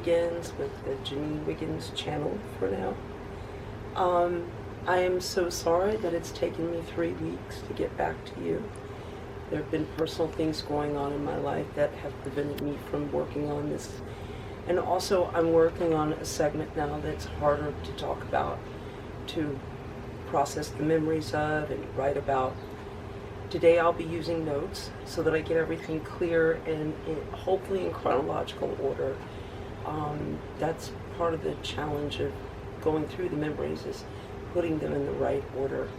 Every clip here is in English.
Wiggins with the Janine Wiggins channel for now. I am so sorry that it's taken me 3 weeks to get back to you. There have been personal things going on in my life that have prevented me from working on this. And also, I'm working on a segment now that's harder to talk about, to process the memories of and write about. Today I'll be using notes so that I get everything clear and hopefully in chronological order. That's part of the challenge of going through the memories, is putting them in the right order.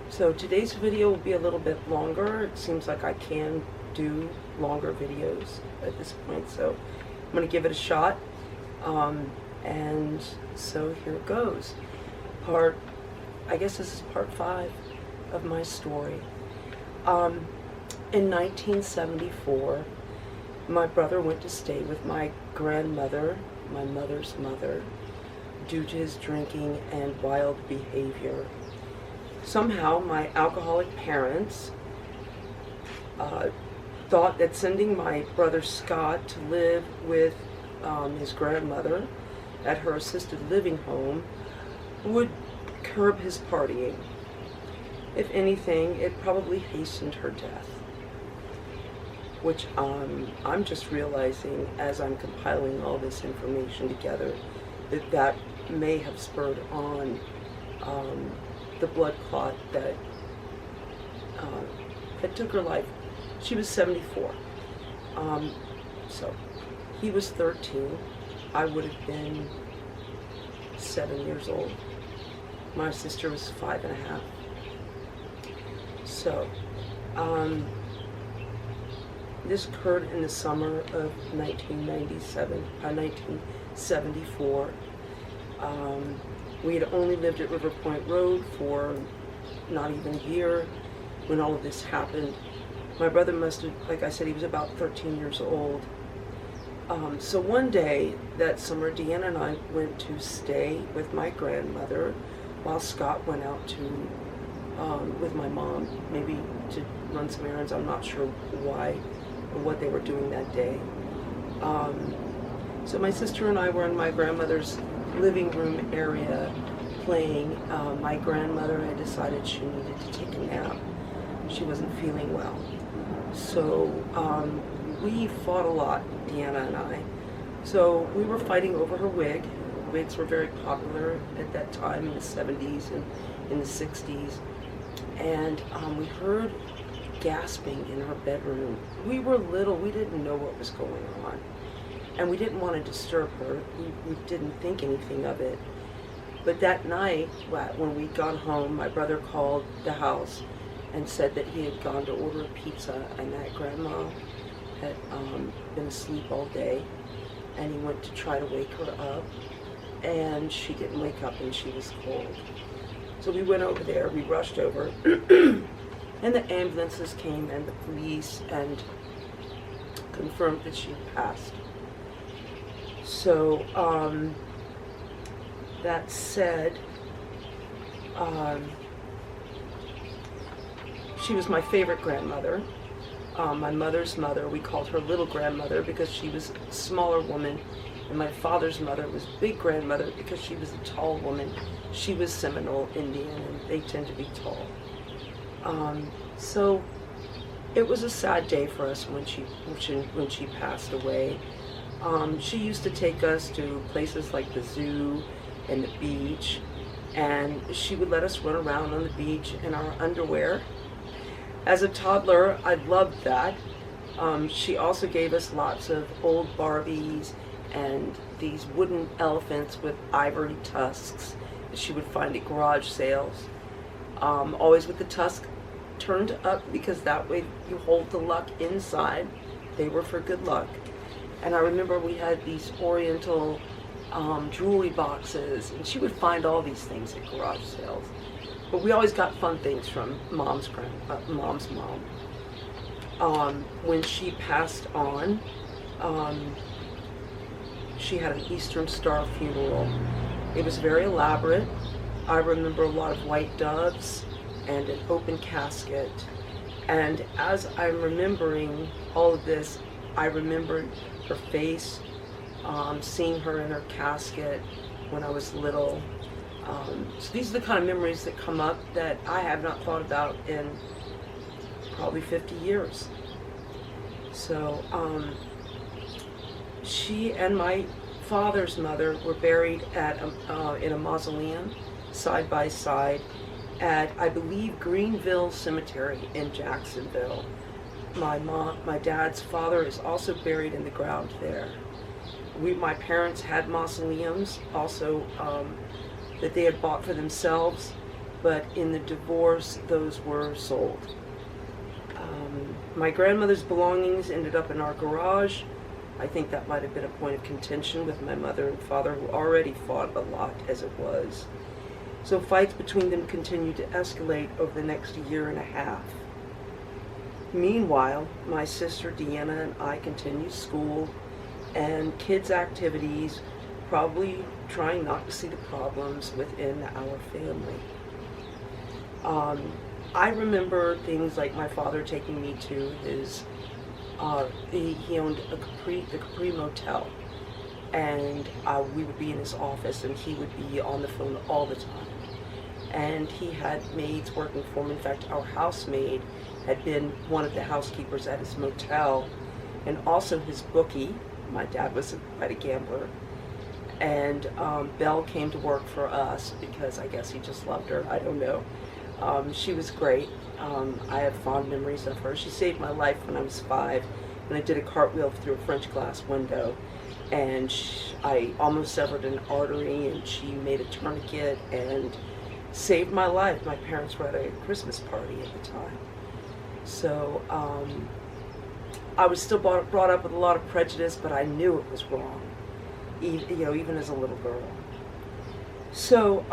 So today's video will be a little bit longer. It seems like I can do longer videos at this point, so I'm going to give it a shot. And so here it goes. I guess this is part 5 of my story. In 1974, my brother went to stay with my grandmother, my mother's mother, due to his drinking and wild behavior. Somehow, my alcoholic parents thought that sending my brother Scott to live with his grandmother at her assisted living home would curb his partying. If anything, it probably hastened her death, which I'm just realizing as I'm compiling all this information together that may have spurred on the blood clot that took her life. She was 74. So he was 13. I would have been 7 years old. My sister was 5.5. So, this occurred in the summer of 1974. We had only lived at River Point Road for not even a year when all of this happened. My brother must have, like I said, he was about 13 years old. So one day that summer, Deanna and I went to stay with my grandmother while Scott went out to with my mom, maybe to run some errands. I'm not sure why or what they were doing that day. So my sister and I were in my grandmother's living room area playing. My grandmother had decided she needed to take a nap. She wasn't feeling well. So we fought a lot, Deanna and I. So we were fighting over her wig. Wigs were very popular at that time in the 70s and in the 60s. And we heard gasping in her bedroom. We were little, we didn't know what was going on. And we didn't want to disturb her. We didn't think anything of it. But that night, when we got home, my brother called the house and said that he had gone to order a pizza and that grandma had been asleep all day. And he went to try to wake her up. And she didn't wake up and she was cold. So we went over there, we rushed over, and the ambulances came and the police and confirmed that she had passed. So, that said, she was my favorite grandmother. My mother's mother, we called her little grandmother because she was a smaller woman. And my father's mother was big grandmother because she was a tall woman. She was Seminole Indian, and they tend to be tall. So it was a sad day for us when she passed away. She used to take us to places like the zoo and the beach, and she would let us run around on the beach in our underwear. As a toddler, I loved that. She also gave us lots of old Barbies and these wooden elephants with ivory tusks that she would find at garage sales. Always with the tusk turned up because that way you hold the luck inside. They were for good luck. And I remember we had these oriental jewelry boxes, and she would find all these things at garage sales. But we always got fun things from mom's mom. When she passed on, she had an Eastern Star funeral. It was very elaborate. I remember a lot of white doves and an open casket. And as I'm remembering all of this, I remembered her face. seeing her in her casket when I was little. So these are the kind of memories that come up that I have not thought about in probably 50 years. So she and my father's mother were buried at in a mausoleum side by side at, I believe, Greenville Cemetery in Jacksonville. My dad's father is also buried in the ground there. My parents had mausoleums also that they had bought for themselves, but in the divorce, those were sold. My grandmother's belongings ended up in our garage. I think that might have been a point of contention with my mother and father, who already fought a lot as it was. So fights between them continued to escalate over the next year and a half. Meanwhile, my sister Deanna and I continued school and kids' activities, probably trying not to see the problems within our family. I remember things like my father taking me to his, he owned the Capri Motel, and we would be in his office and he would be on the phone all the time. And he had maids working for him. In fact, our housemaid had been one of the housekeepers at his motel, and also his bookie. My dad was quite a gambler. And Belle came to work for us because I guess he just loved her. I don't know. She was great. I have fond memories of her. She saved my life when I was 5, when I did a cartwheel through a French glass window. And I almost severed an artery, and she made a tourniquet and saved my life. My parents were at a Christmas party at the time. So I was still brought up with a lot of prejudice, but I knew it was wrong, even as a little girl. So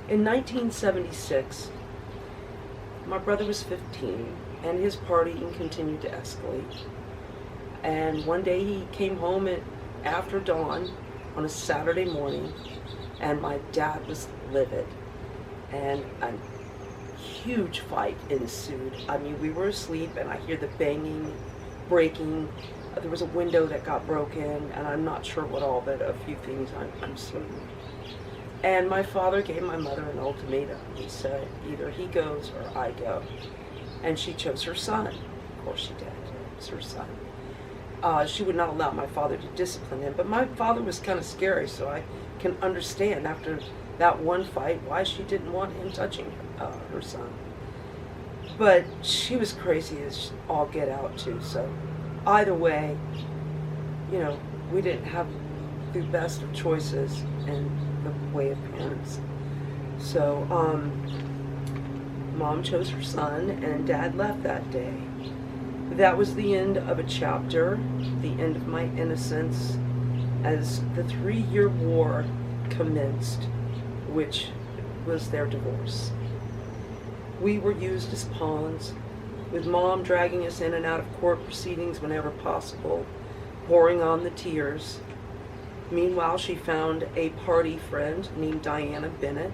in 1976, my brother was 15, and his partying continued to escalate. And one day he came home after dawn on a Saturday morning, and my dad was livid, and a huge fight ensued. I mean, we were asleep, and I hear the banging, breaking. There was a window that got broken, and I'm not sure what all, but a few things I'm certain. And my father gave my mother an ultimatum. He said, either he goes or I go. And she chose her son. Of course she did. It was her son. She would not allow my father to discipline him, but my father was kind of scary, so I can understand after that one fight why she didn't want him touching her son. But she was crazy as all get out too, so either way, we didn't have the best of choices in the way of parents. So Mom chose her son, and Dad left that day. That was the end of a chapter, the end of my innocence, as the 3-year war commenced, which was their divorce. We were used as pawns, with Mom dragging us in and out of court proceedings whenever possible, pouring on the tears. Meanwhile, she found a party friend named Diana Bennett,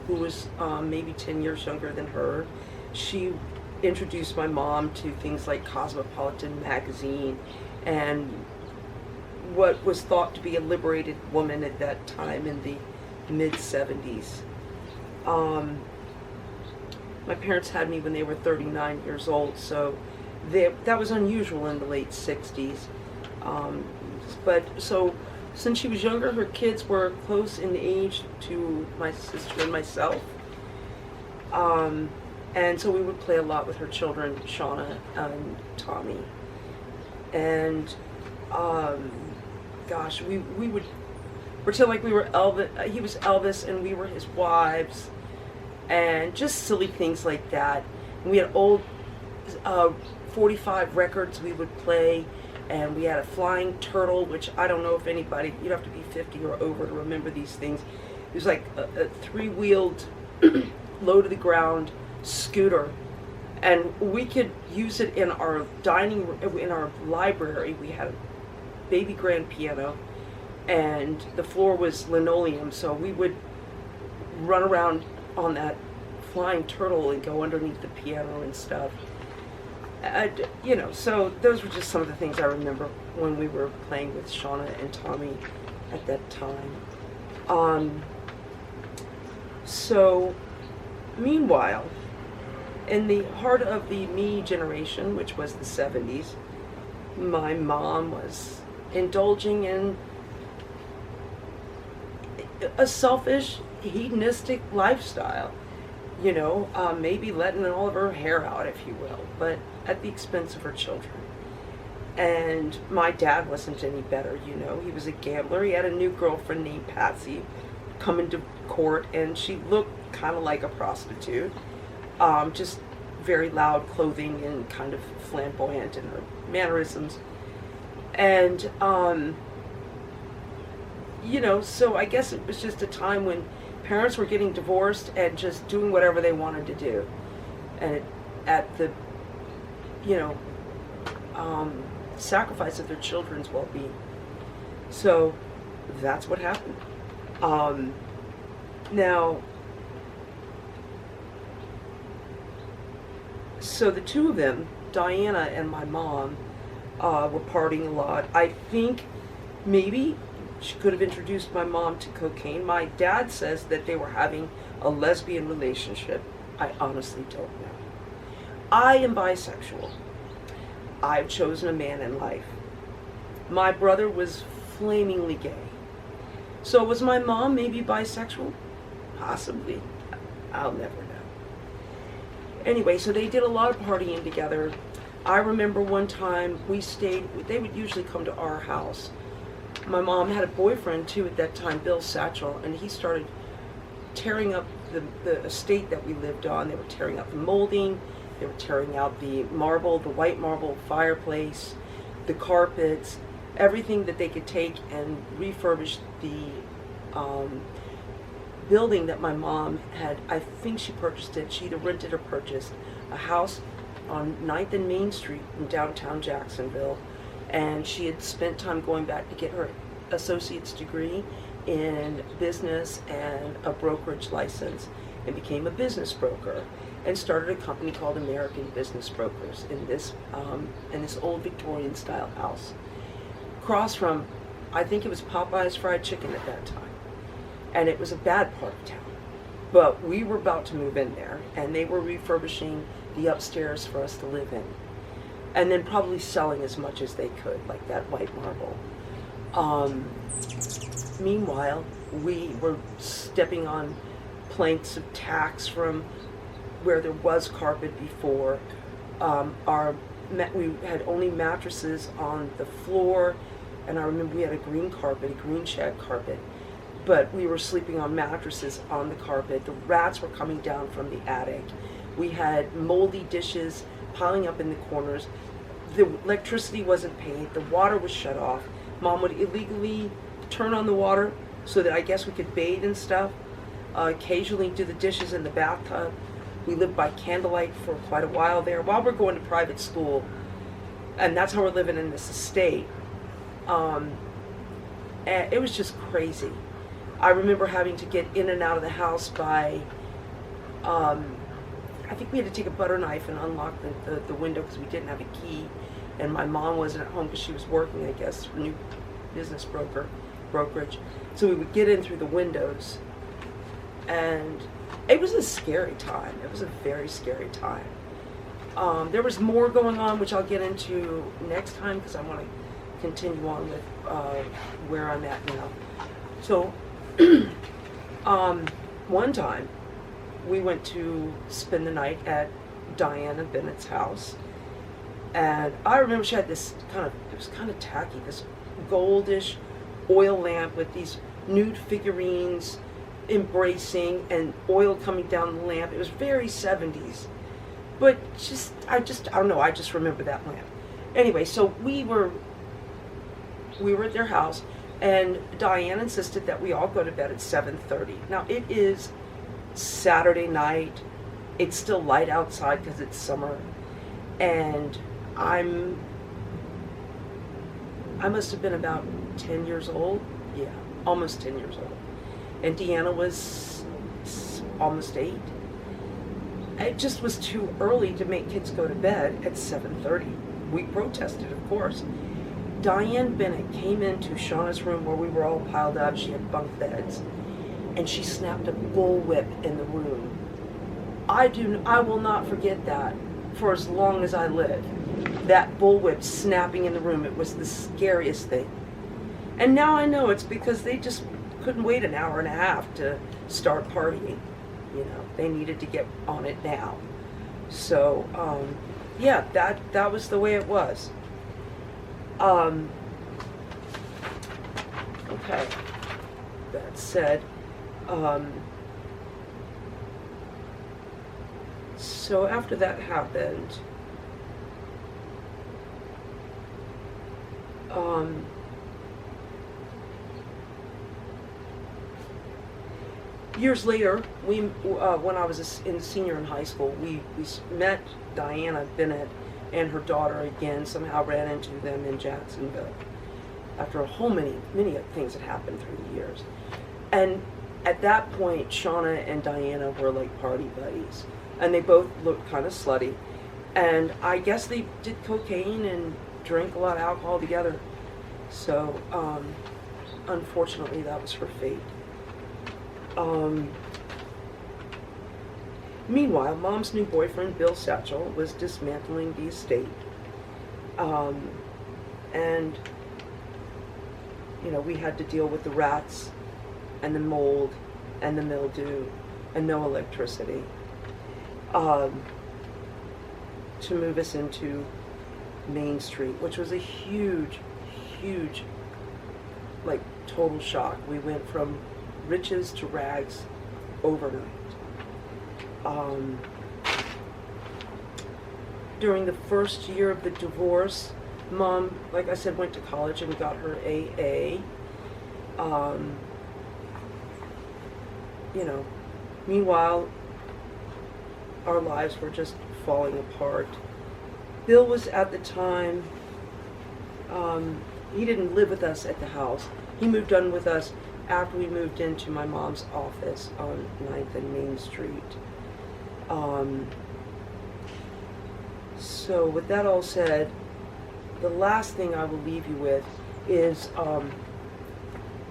who was maybe 10 years younger than her. She introduced my mom to things like Cosmopolitan magazine and what was thought to be a liberated woman at that time in the mid-70s. My parents had me when they were 39 years old, so that was unusual in the late 60s. So since she was younger, her kids were close in age to my sister and myself. And so we would play a lot with her children, Shauna and Tommy. And we would pretend like we were Elvis. He was Elvis, and we were his wives, and just silly things like that. And we had old 45 records we would play, and we had a flying turtle, which I don't know if anybody, you'd have to be 50 or over to remember these things. It was like a 3-wheeled, low to the ground scooter, and we could use it in our in our library. We had a baby grand piano, and the floor was linoleum, so we would run around on that flying turtle and go underneath the piano and stuff. So those were just some of the things I remember when we were playing with Shauna and Tommy at that time. So, meanwhile, in the heart of the me generation, which was the 70s, my mom was indulging in a selfish, hedonistic lifestyle. Maybe letting all of her hair out, if you will, but at the expense of her children. And my dad wasn't any better, He was a gambler. He had a new girlfriend named Patsy coming to court, and she looked kind of like a prostitute. Just very loud clothing and kind of flamboyant in her mannerisms. And, so I guess it was just a time when parents were getting divorced and just doing whatever they wanted to do. And at the, sacrifice of their children's well-being. So that's what happened. Now, so the two of them, Diana and my mom, were partying a lot. I think maybe she could have introduced my mom to cocaine. My dad says that they were having a lesbian relationship. I honestly don't know. I am bisexual. I've chosen a man in life. My brother was flamingly gay. So was my mom maybe bisexual? Possibly. I'll never know. Anyway, so they did a lot of partying together. I remember one time they would usually come to our house. My mom had a boyfriend too at that time, Bill Satchel, and he started tearing up the estate that we lived on. They were tearing up the molding, they were tearing out the marble, the white marble fireplace, the carpets, everything that they could take and refurbish the building that my mom had. I think she purchased it. She either rented or purchased a house on 9th and Main Street in downtown Jacksonville. And she had spent time going back to get her associate's degree in business and a brokerage license, and became a business broker, and started a company called American Business Brokers in this old Victorian style house, across from, I think it was Popeye's Fried Chicken at that time, and it was a bad part of town. But we were about to move in there, and they were refurbishing the upstairs for us to live in. And then probably selling as much as they could, like that white marble. Meanwhile, we were stepping on planks of tacks from where there was carpet before. We had only mattresses on the floor, and I remember we had a green carpet, a green shag carpet, but we were sleeping on mattresses on the carpet. The rats were coming down from the attic. We had moldy dishes piling up in the corners. The electricity wasn't paid. The water was shut off. Mom would illegally turn on the water so that I guess we could bathe and stuff. Occasionally do the dishes in the bathtub. We lived by candlelight for quite a while there while we're going to private school. And that's how we're living in this estate. And it was just crazy. I remember having to get in and out of the house by I think we had to take a butter knife and unlock the window because we didn't have a key, and my mom wasn't at home because she was working, I guess, for a new business brokerage. So we would get in through the windows, and it was a scary time. It was a very scary time. There was more going on, which I'll get into next time because I want to continue on with where I'm at now. So, one time, we went to spend the night at Diana Bennett's house, and I remember she had this it was kind of tacky, this goldish oil lamp with these nude figurines embracing and oil coming down the lamp. It was very 70s, but I don't know, I just remember that lamp. Anyway, so we were at their house, and Diane insisted that we all go to bed at 7:30. Now it is Saturday night. It's still light outside because it's summer, and I must have been about 10 years old. Yeah, almost 10 years old. And Deanna was almost 8. it just was too early to make kids go to bed at 7:30. We protested, of course. Diane Bennett came into Shauna's room where we were all piled up. She had bunk beds, and she snapped a bullwhip in the room. I will not forget that for as long as I live. That bullwhip snapping in the room, it was the scariest thing. And now I know it's because they just couldn't wait an hour and a half to start partying. You know, they needed to get on it now. So, yeah, that was the way it was. Okay, that said, so after that happened, years later, when I was in senior in high school, we met Diana Bennett and her daughter again. Somehow ran into them in Jacksonville after a whole many things had happened through the years. And at that point, Shauna and Diana were like party buddies, and they both looked kind of slutty. And I guess they did cocaine and drank a lot of alcohol together. So, unfortunately, that was her fate. Meanwhile, Mom's new boyfriend, Bill Satchel, was dismantling the estate. And, you know, we had to deal with the rats and the mold and the mildew and no electricity to move us into Main Street, which was a huge, like, total shock. We went from riches to rags overnight. During the first year of the divorce, Mom, like I said, went to college and got her AA. You know, meanwhile, our lives were just falling apart. Bill was at the time, he didn't live with us at the house. He moved in with us after we moved into my mom's office on 9th and Main Street. So with that all said, the last thing I will leave you with is,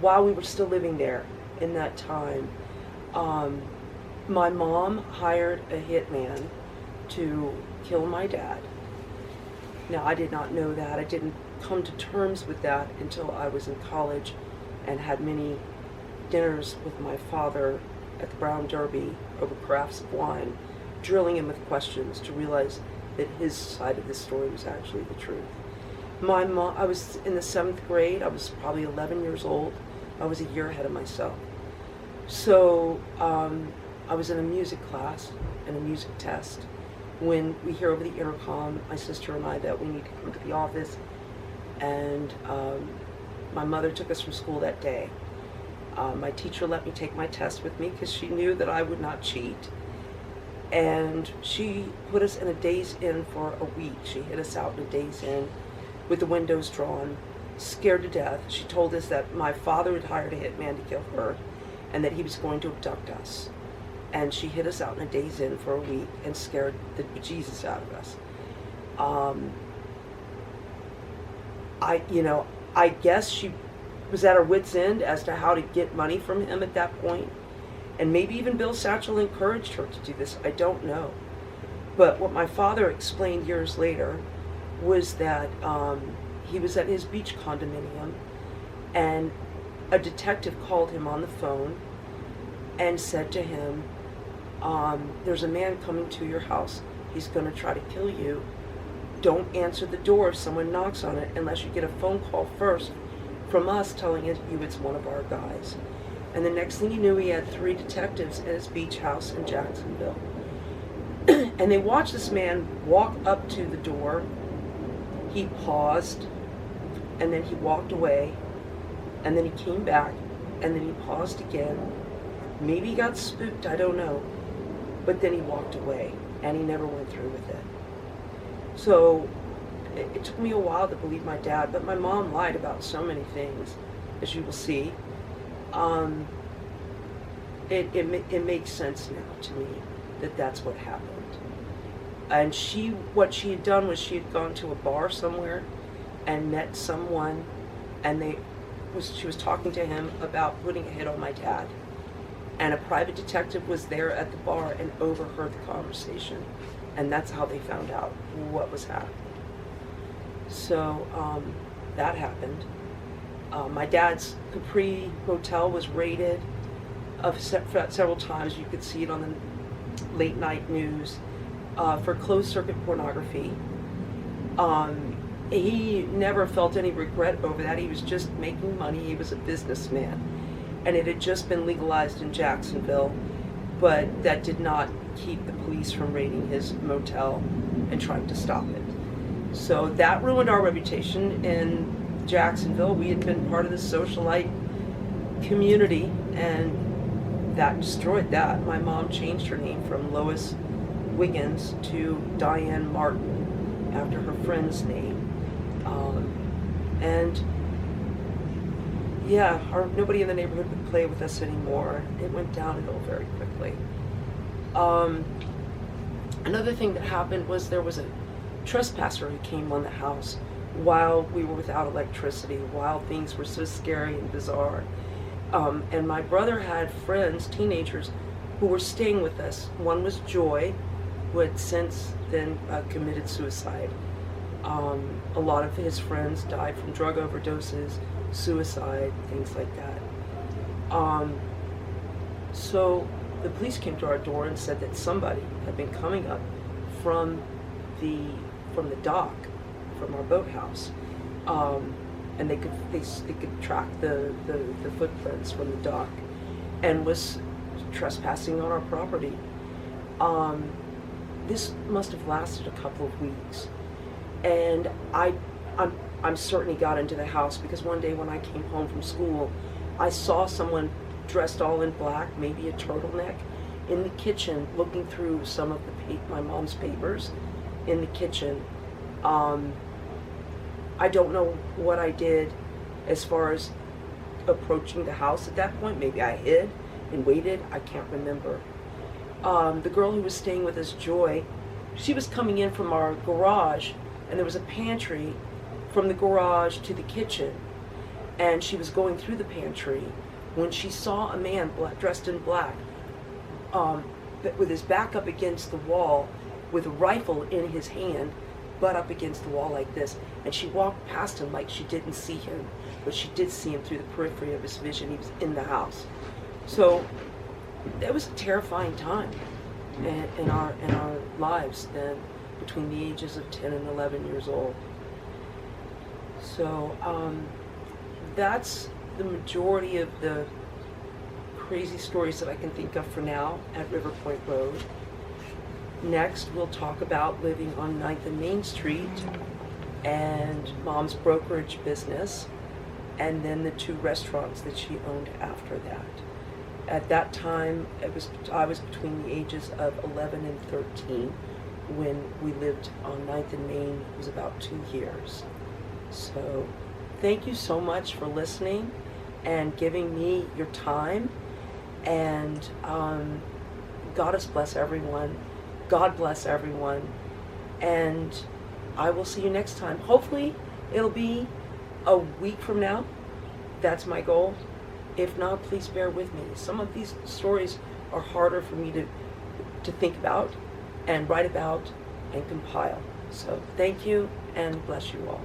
while we were still living there in that time, my mom hired a hitman to kill my dad. Now, I did not know that. I didn't come to terms with that until I was in college and had many dinners with my father at the Brown Derby over crafts of wine, drilling him with questions to realize that his side of the story was actually the truth. My mom, I was in the 7th grade. I was probably 11 years old. I was a year ahead of myself. So I was in a music class and a music test when we hear over the intercom, my sister and I, that we need to come to the office. And my mother took us from school that day. My teacher let me take my test with me because she knew that I would not cheat. And she put us in a days in for a week. She hid us out in a days in with the windows drawn, scared to death. She told us that my father had hired a hitman to kill her and that he was going to abduct us. And she hid us out in a days in for a week and scared the bejesus out of us. I guess she was at her wit's end as to how to get money from him at that point. And maybe even Bill Satchel encouraged her to do this. I don't know. But what my father explained years later was that he was at his beach condominium and a detective called him on the phone and said to him, there's a man coming to your house. He's going to try to kill you. Don't answer the door if someone knocks on it unless you get a phone call first from us telling you it's one of our guys. And the next thing you knew, he had 3 detectives at his beach house in Jacksonville. And they watched this man walk up to the door. He paused, and then he walked away, and then he came back, and then he paused again. Maybe he got spooked, I don't know. But then he walked away, and he never went through with it. So it took me a while to believe my dad, but my mom lied about so many things, as you will see. It makes sense now to me that that's what happened. And what she had done was she had gone to a bar somewhere and met someone, and she was talking to him about putting a hit on my dad. And a private detective was there at the bar and overheard the conversation. And that's how they found out what was happening. So that happened. My dad's Capri Hotel was raided several times. You could see it on the late night news for closed circuit pornography. He never felt any regret over that. He was just making money. He was a businessman. And it had just been legalized in Jacksonville, but that did not keep the police from raiding his motel and trying to stop it. So that ruined our reputation in Jacksonville. We had been part of the socialite community, and that destroyed that. My mom changed her name from Lois Wiggins to Diane Martin after her friend's name. And yeah, nobody in the neighborhood would play with us anymore. It went downhill very quickly. Another thing that happened was there was a trespasser who came on the house while we were without electricity, while things were so scary and bizarre. And my brother had friends, teenagers, who were staying with us. One was Joy, who had since then committed suicide. A lot of his friends died from drug overdoses, suicide, things like that. So the police came to our door and said that somebody had been coming up from the dock, from our boathouse, and they could track the footprints from the dock, and was trespassing on our property. This must have lasted a couple of weeks, and I'm certain he got into the house, because one day when I came home from school, I saw someone dressed all in black, maybe a turtleneck, in the kitchen looking through some of my mom's papers in the kitchen. I don't know what I did as far as approaching the house at that point. Maybe I hid and waited. I can't remember. The girl who was staying with us, Joy, she was coming in from our garage, and there was a pantry from the garage to the kitchen, and she was going through the pantry when she saw a man dressed in black, with his back up against the wall, with a rifle in his hand, butt up against the wall like this, and she walked past him like she didn't see him, but she did see him through the periphery of his vision. He was in the house. So it was a terrifying time in our lives then, between the ages of 10 and 11 years old. So that's the majority of the crazy stories that I can think of for now at River Point Road. Next, we'll talk about living on 9th and Main Street and Mom's brokerage business, and then the 2 restaurants that she owned after that. At that time, I was between the ages of 11 and 13 when we lived on 9th and Main. It was about 2 years. So thank you so much for listening and giving me your time, and God bless everyone. God bless everyone, and I will see you next time. Hopefully it'll be a week from now. That's my goal. If not, please bear with me. Some of these stories are harder for me to think about and write about and compile. So thank you, and bless you all.